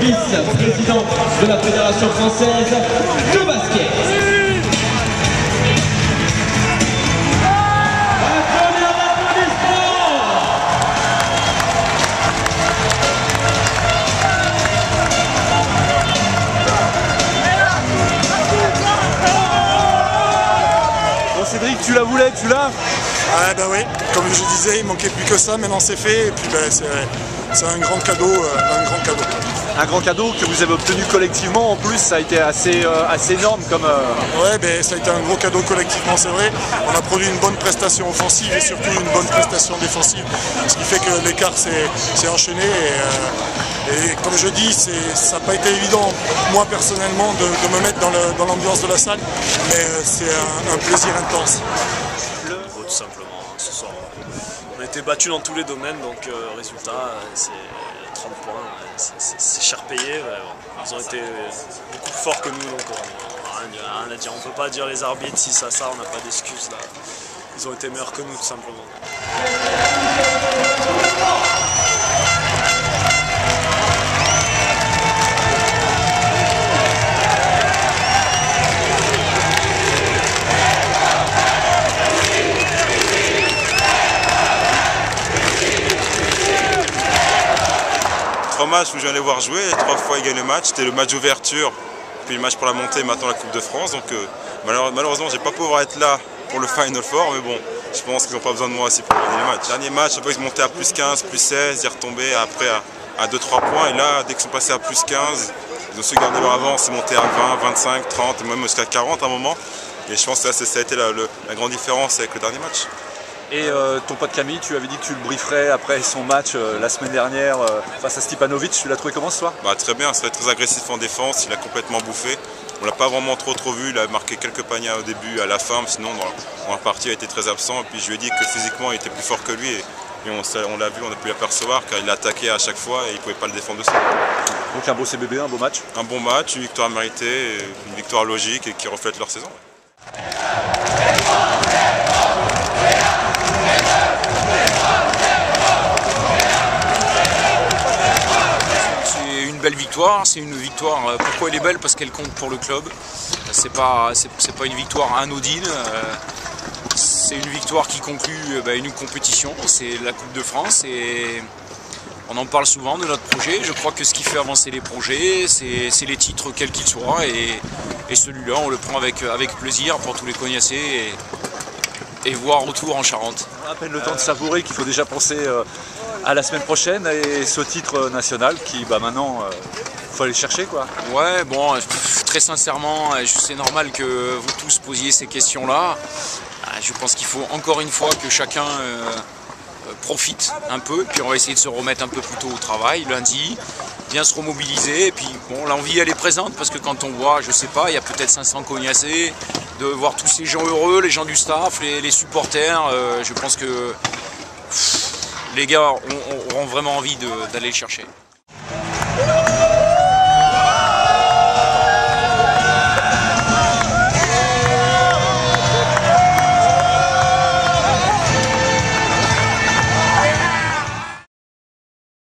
vice-président de la Fédération française de basket. Cédric, tu la voulais, tu l'as? Ah bah oui, comme je disais, il manquait plus que ça, maintenant c'est fait, et puis ben, c'est un grand cadeau, Un grand cadeau que vous avez obtenu collectivement, en plus ça a été assez énorme comme... Ouais, ben, ça a été un gros cadeau collectivement, c'est vrai. On a produit une bonne prestation offensive et surtout une bonne prestation défensive, ce qui fait que l'écart s'est enchaîné et comme je dis, ça n'a pas été évident, moi personnellement, de me mettre dans l'ambiance de la salle, mais c'est un plaisir intense. Tout simplement, ce soir on a été battus dans tous les domaines, donc résultat c'est 30 points, c'est cher payé. Ils ont été beaucoup plus forts que nous, donc rien à dire. On ne peut pas dire les arbitres si ça, on n'a pas d'excuses là. Ils ont été meilleurs que nous tout simplement. Trois matchs où je viens les voir jouer, 3 fois ils gagnent le match. C'était le match d'ouverture, puis le match pour la montée, maintenant la Coupe de France. Donc malheureusement, je ne vais pas pouvoir être là pour le Final Four, mais bon, je pense qu'ils n'ont pas besoin de moi aussi pour gagner les matchs. Dernier match, après ils sont montés à plus 15, plus 16, ils sont retombés après à 2-3 points. Et là, dès qu'ils sont passés à plus 15, ils ont su garder leur avance, ils sont montés à 20, 25, 30, et même jusqu'à 40 à un moment. Et je pense que ça a été la grande différence avec le dernier match. Et ton pote Camille, tu avais dit que tu le brieferais après son match la semaine dernière face à Stipanovic. Tu l'as trouvé comment ce soir? Très bien, c'est très agressif en défense, il a complètement bouffé. On l'a pas vraiment trop vu, il a marqué quelques paniers au début, à la fin, sinon dans la partie il a été très absent. Et puis je lui ai dit que physiquement il était plus fort que lui et on l'a vu, on a pu l'apercevoir car il l'a attaqué à chaque fois et il ne pouvait pas le défendre dessus. Donc un beau CBB, un beau match? Un bon match, une victoire méritée, une victoire logique et qui reflète leur saison. Belle victoire, c'est une victoire, pourquoi elle est belle? Parce qu'elle compte pour le club, c'est pas une victoire anodine, c'est une victoire qui conclut une compétition, c'est la Coupe de France et on en parle souvent de notre projet. Je crois que ce qui fait avancer les projets, c'est les titres quels qu'ils soient et celui-là on le prend avec plaisir pour tous les cognassés et voir retour en Charente. On a à peine le temps de savourer qu'il faut déjà penser à la semaine prochaine et ce titre national qui maintenant faut aller le chercher quoi. Ouais, bon, très sincèrement, c'est normal que vous tous posiez ces questions-là. Je pense qu'il faut encore une fois que chacun profite un peu, puis on va essayer de se remettre un peu plus tôt au travail lundi, bien se remobiliser, et puis bon, l'envie elle est présente parce que quand on voit, je sais pas, il y a peut-être 500 cognassés, de voir tous ces gens heureux, les gens du staff, les supporters, je pense que les gars auront vraiment envie d'aller le chercher.